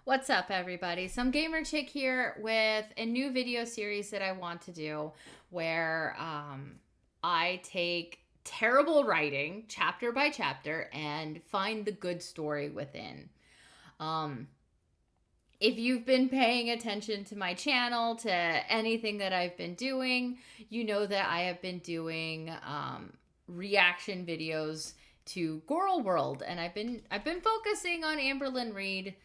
What's up, everybody? Some gamer chick here with a new video series that I want to do where I take terrible writing chapter by chapter and find the good story within. Um, if you've been paying attention to my channel, to anything that I've been doing, you know that I have been doing reaction videos to Girl World, and I've been focusing on Amberlynn Reid.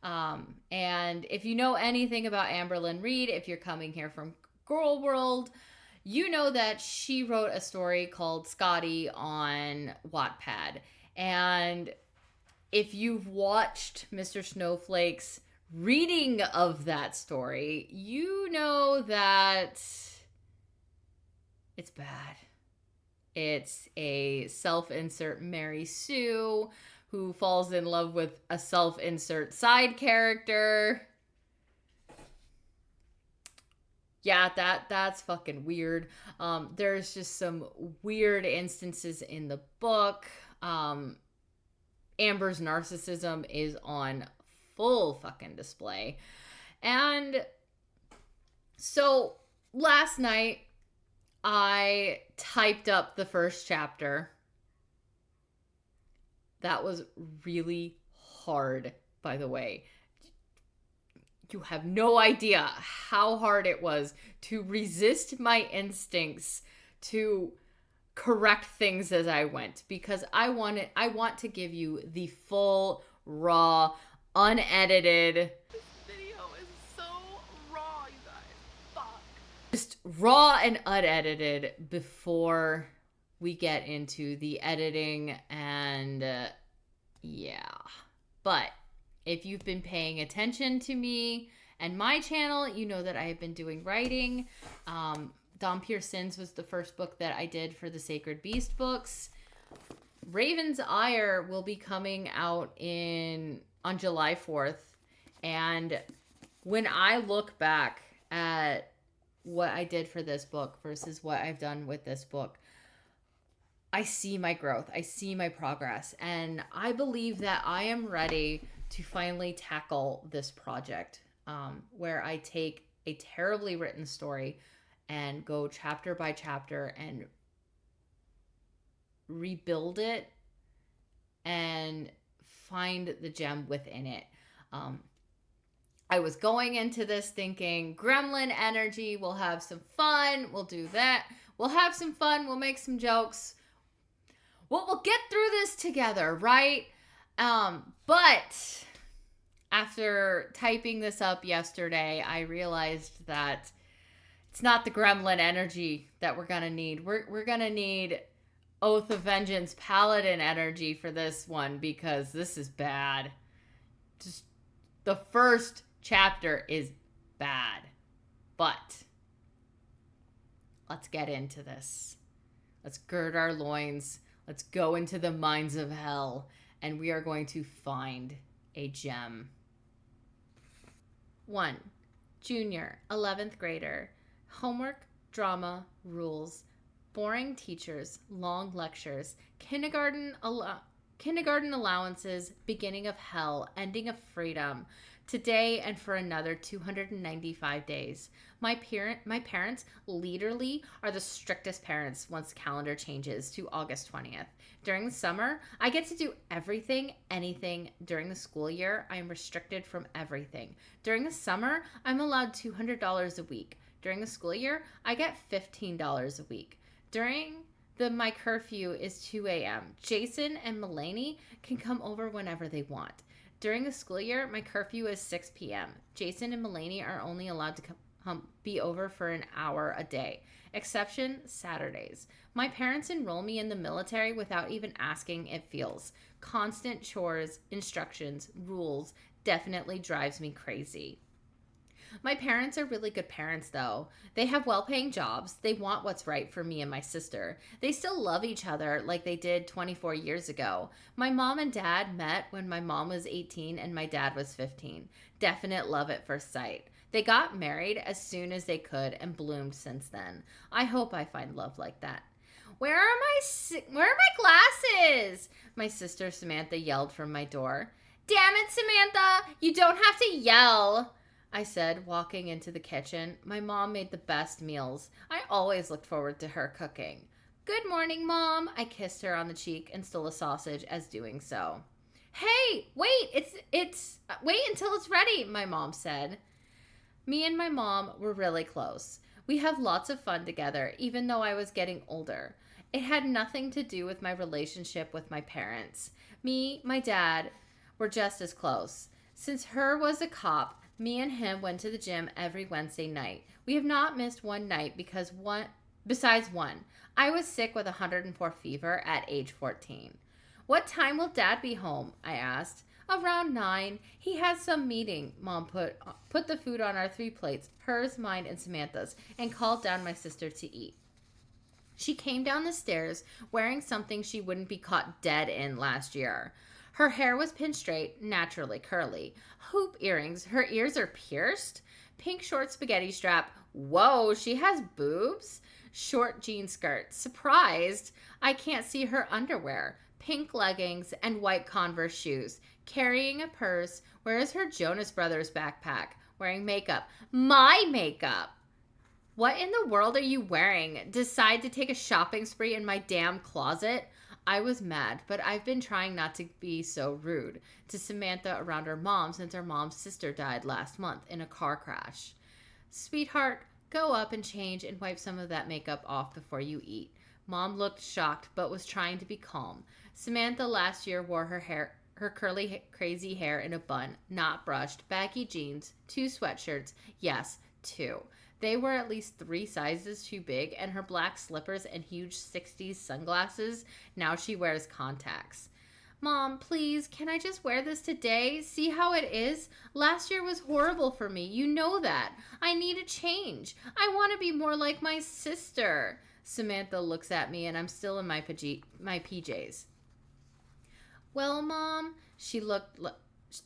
And if you know anything about Amberlynn Reid, if you're coming here from Girl World, you know that she wrote a story called SCOTTIE on Wattpad. And if you've watched Mr. Snowflake's reading of that story, you know that it's bad. It's a self-insert Mary Sue who falls in love with a self-insert side character. Yeah, that's fucking weird. There's just some weird instances in the book. Amber's narcissism is on full fucking display. And so last night I typed up the first chapter. That was really hard, by the way. You have no idea how hard it was to resist my instincts to correct things as I went, because I want to give you the full, raw, unedited. This video is so raw, you guys. Fuck. Just raw and unedited before we get into the editing and yeah. But if you've been paying attention to me and my channel, you know that I have been doing writing. Dompier Sins was the first book that I did for the Sacred Beast books. Raven's Ire will be coming out on July 4th. And when I look back at what I did for this book versus what I've done with this book, I see my growth. I see my progress. And I believe that I am ready to finally tackle this project, where I take a terribly written story and go chapter by chapter and rebuild it and find the gem within it. I was going into this thinking gremlin energy, we'll have some fun, we'll do that. We'll have some fun, we'll make some jokes. We'll get through this together, right? But after typing this up yesterday, I realized that it's not the gremlin energy that we're going to need. We're going to need Oath of Vengeance Paladin energy for this one, because this is bad. Just the first chapter is bad. But let's get into this. Let's gird our loins. Let's go into the mines of hell, and we are going to find a gem. 1. Junior, 11th grader. Homework, drama, rules. Boring teachers, long lectures. Kindergarten allowances, beginning of hell, ending of freedom. Today and for another 295 days. My parents literally are the strictest parents once the calendar changes to August 20th. During the summer, I get to do everything, anything. During the school year, I am restricted from everything. During the summer, I'm allowed $200 a week. During the school year, I get $15 a week. My curfew is 2 a.m. Jason and Mulaney can come over whenever they want. During the school year, my curfew is 6 p.m. Jason and Mulaney are only allowed to be over for an hour a day. Exception, Saturdays. My parents enroll me in the military without even asking. It feels. Constant chores, instructions, rules definitely drives me crazy. My parents are really good parents, though. They have well-paying jobs. They want what's right for me and my sister. They still love each other like they did 24 years ago. My mom and dad met when my mom was 18 and my dad was 15. Definite love at first sight. They got married as soon as they could and bloomed since then. I hope I find love like that. Where are my glasses? My sister Samantha yelled from my door. Damn it, Samantha! You don't have to yell, I said, walking into the kitchen. My mom made the best meals. I always looked forward to her cooking. Good morning, Mom. I kissed her on the cheek and stole a sausage as doing so. Hey, wait, wait until it's ready, my mom said. Me and my mom were really close. We have lots of fun together, even though I was getting older. It had nothing to do with my relationship with my parents. Me, my dad, were just as close. Since her was a cop, me and him went to the gym every Wednesday night. We have not missed one night besides one. I was sick with 104 fever at age 14. What time will Dad be home? I asked. Around 9. He has some meeting. Mom put the food on our 3 plates, hers, mine, and Samantha's, and called down my sister to eat. She came down the stairs wearing something she wouldn't be caught dead in last year. Her hair was pinned straight, naturally curly. Hoop earrings. Her ears are pierced. Pink short spaghetti strap. Whoa, she has boobs. Short jean skirt. Surprised. I can't see her underwear. Pink leggings and white Converse shoes. Carrying a purse. Where is her Jonas Brothers backpack? Wearing makeup. My makeup. What in the world are you wearing? Decide to take a shopping spree in my damn closet? I was mad, but I've been trying not to be so rude to Samantha around her mom since her mom's sister died last month in a car crash. Sweetheart, go up and change and wipe some of that makeup off before you eat. Mom looked shocked but was trying to be calm. Samantha last year wore her curly, crazy hair in a bun, not brushed, baggy jeans, 2 sweatshirts. Yes, 2. They were at least 3 sizes too big, and her black slippers and huge 60s sunglasses. Now she wears contacts. Mom, please, can I just wear this today? See how it is? Last year was horrible for me. You know that. I need a change. I want to be more like my sister. Samantha looks at me, and I'm still in my PJs. Well, Mom,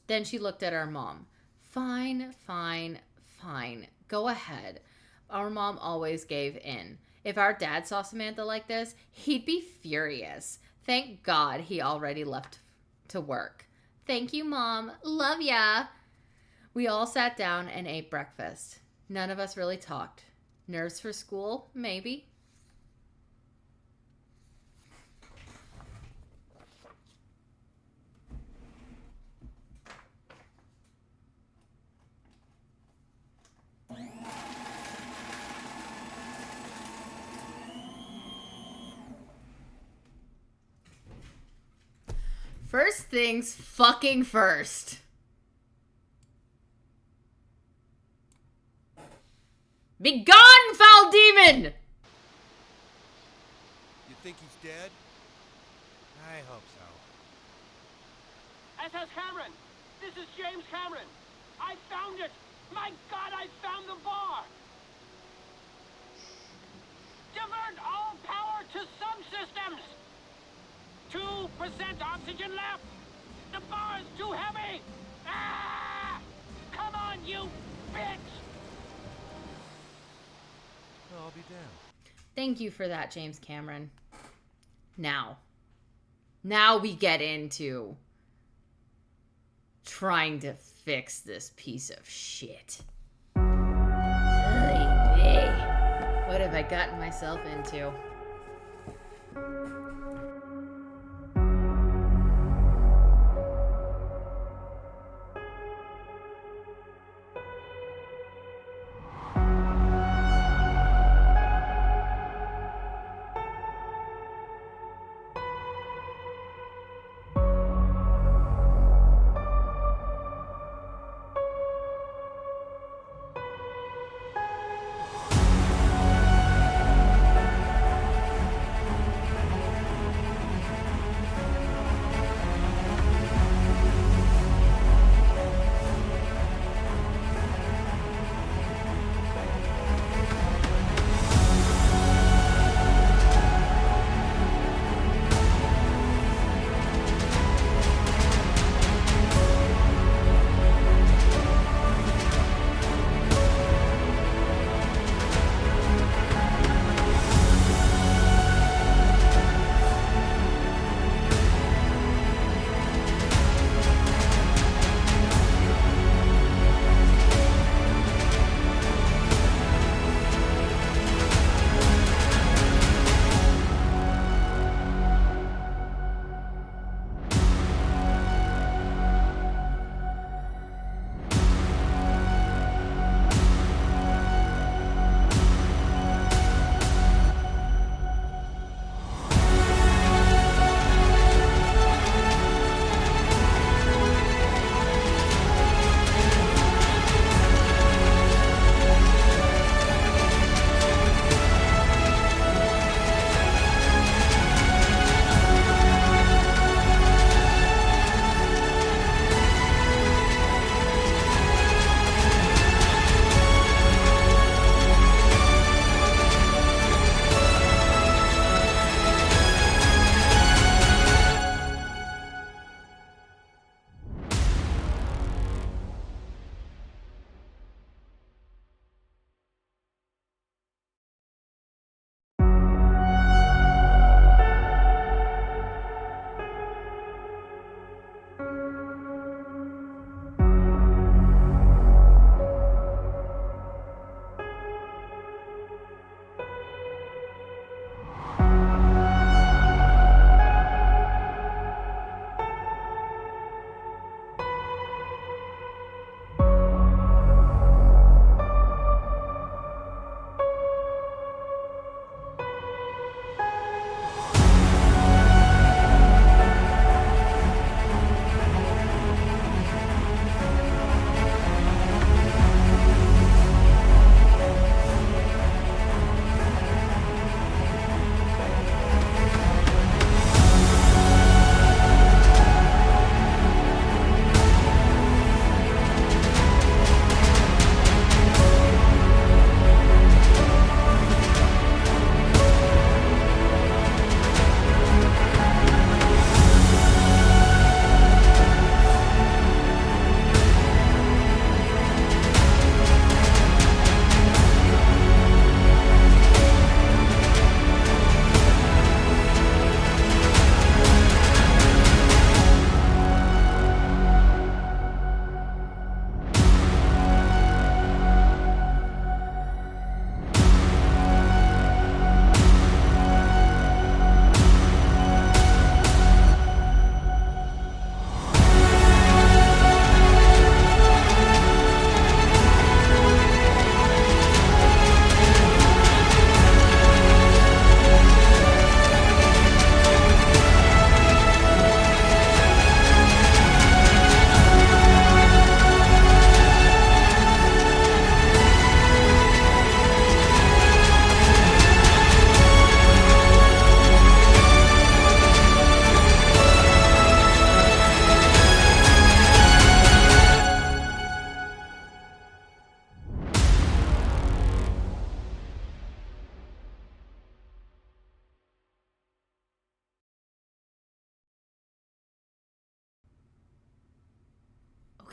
then she looked at our mom. Fine. Go ahead. Our mom always gave in. If our dad saw Samantha like this, he'd be furious. Thank God he already left to work. Thank you, Mom. Love ya. We all sat down and ate breakfast. None of us really talked. Nerves for school? Maybe. First things fucking first. Be gone, foul demon! You think he's dead? I hope so. SS Cameron! This is James Cameron! I found it! My God, I found the bar! Divert all power to subsystems! 2% oxygen left! The bar is too heavy! Ah! Come on, you bitch! I'll be damned. Thank you for that, James Cameron. Now we get into trying to fix this piece of shit. What have I gotten myself into?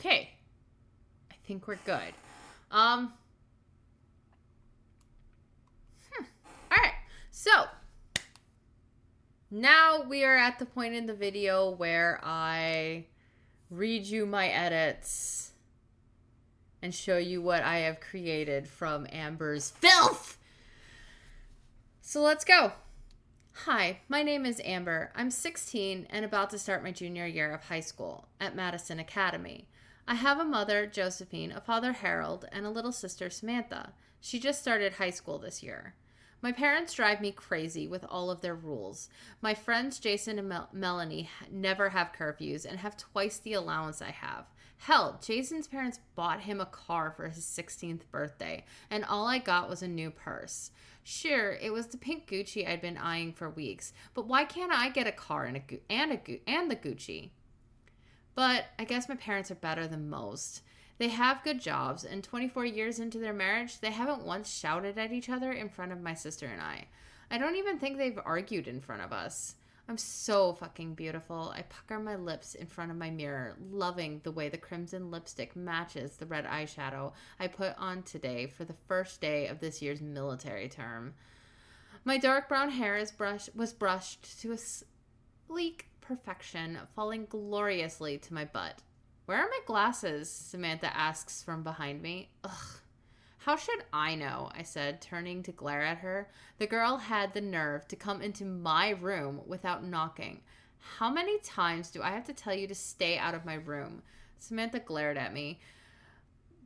Okay. I think we're good. All right. So now we are at the point in the video where I read you my edits and show you what I have created from Amber's filth. So let's go. Hi, my name is Amber. I'm 16 and about to start my junior year of high school at Madison Academy. I have a mother, Josephine, a father, Harold, and a little sister, Samantha. She just started high school this year. My parents drive me crazy with all of their rules. My friends Jason and Melanie never have curfews and have twice the allowance I have. Hell, Jason's parents bought him a car for his 16th birthday, and all I got was a new purse. Sure, it was the pink Gucci I'd been eyeing for weeks, but why can't I get a car and the Gucci? But I guess my parents are better than most. They have good jobs, and 24 years into their marriage, they haven't once shouted at each other in front of my sister and I. I don't even think they've argued in front of us. I'm so fucking beautiful. I pucker my lips in front of my mirror, loving the way the crimson lipstick matches the red eyeshadow I put on today for the first day of this year's military term. My dark brown hair was brushed to a sleek perfection, falling gloriously to my butt. Where are my glasses? Samantha asks from behind me. Ugh. How should I know? I said, turning to glare at her. The girl had the nerve to come into my room without knocking. How many times do I have to tell you to stay out of my room? Samantha glared at me.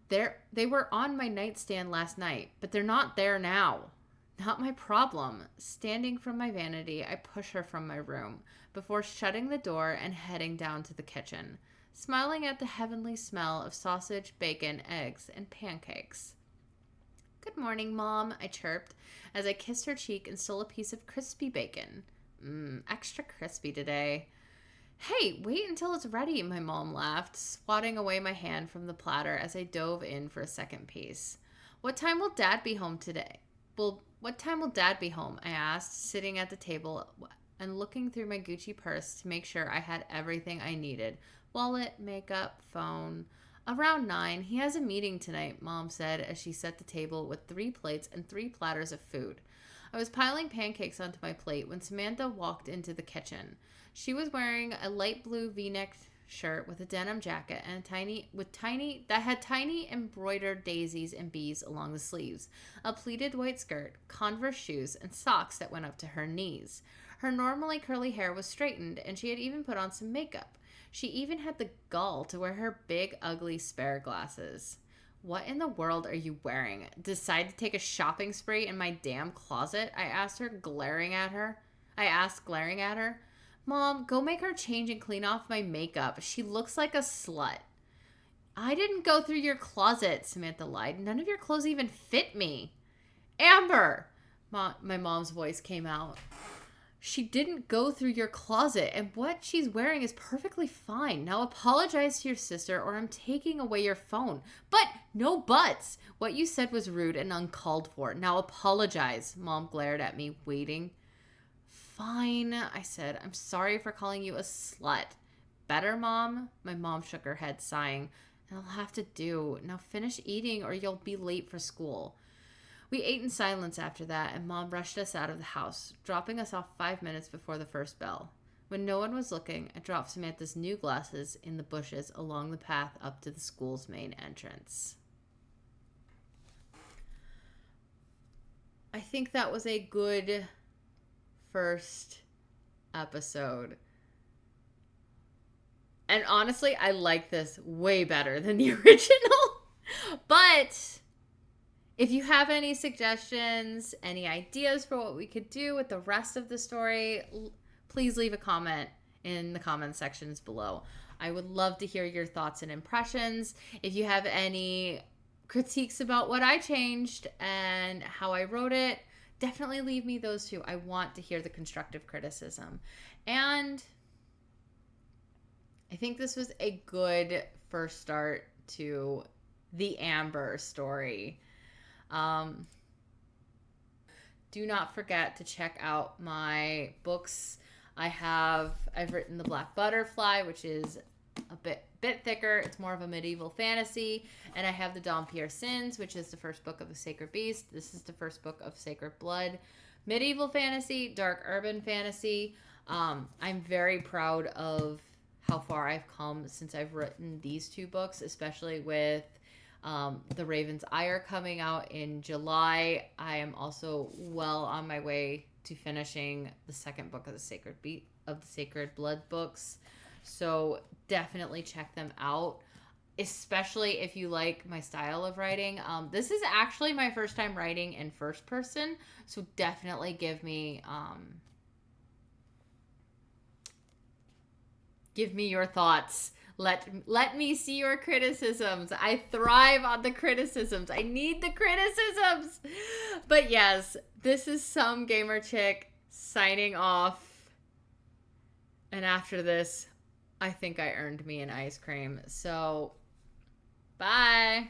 They were on my nightstand last night, but they're not there now. Not my problem. Standing from my vanity, I push her from my room before shutting the door and heading down to the kitchen, smiling at the heavenly smell of sausage, bacon, eggs, and pancakes. Good morning, Mom, I chirped as I kissed her cheek and stole a piece of crispy bacon. Extra crispy today. Hey, wait until it's ready, my mom laughed, swatting away my hand from the platter as I dove in for a second piece. What time will Dad be home today? What time will Dad be home? I asked, sitting at the table and looking through my Gucci purse to make sure I had everything I needed. Wallet, makeup, phone. Around 9. He has a meeting tonight, Mom said as she set the table with 3 plates and 3 platters of food. I was piling pancakes onto my plate when Samantha walked into the kitchen. She was wearing a light blue V-neck shirt with a denim jacket and tiny embroidered daisies and bees along the sleeves, a pleated white skirt, Converse shoes, and socks that went up to her knees. Her normally curly hair was straightened, and she had even put on some makeup. She even had the gall to wear her big, ugly spare glasses. What in the world are you wearing? Decide to take a shopping spree in my damn closet? I asked, glaring at her. Mom, go make her change and clean off my makeup. She looks like a slut. I didn't go through your closet, Samantha lied. None of your clothes even fit me. Amber! My mom's voice came out. She didn't go through your closet, and what she's wearing is perfectly fine. Now apologize to your sister, or I'm taking away your phone. But no buts. What you said was rude and uncalled for. Now apologize. Mom glared at me, waiting. Fine, I said. I'm sorry for calling you a slut. Better, Mom? My mom shook her head, sighing. I'll have to do. Now finish eating, or you'll be late for school. We ate in silence after that, and Mom rushed us out of the house, dropping us off 5 minutes before the first bell. When no one was looking, I dropped Samantha's new glasses in the bushes along the path up to the school's main entrance. I think that was a good first episode. And honestly, I like this way better than the original. But if you have any suggestions, any ideas for what we could do with the rest of the story, please leave a comment in the comment sections below. I would love to hear your thoughts and impressions. If you have any critiques about what I changed and how I wrote it, definitely leave me those too. I want to hear the constructive criticism. And I think this was a good first start to the Amber story. Do not forget to check out my books. I've written The Black Butterfly, which is a bit bit thicker. It's more of a medieval fantasy. And I have the Dampierre Sins, which is the first book of the Sacred Beast. This is the first book of Sacred Blood. Medieval fantasy, dark urban fantasy. I'm very proud of how far I've come since I've written these two books, especially with The Raven's Ire coming out in July. I am also well on my way to finishing the second book of the Sacred Blood books. So definitely check them out, especially if you like my style of writing. This is actually my first time writing in first person, so definitely give me your thoughts. Let me see your criticisms. I thrive on the criticisms. I need the criticisms. But yes, this is Some Gamer Chick signing off. And after this, I think I earned me an ice cream. So, bye.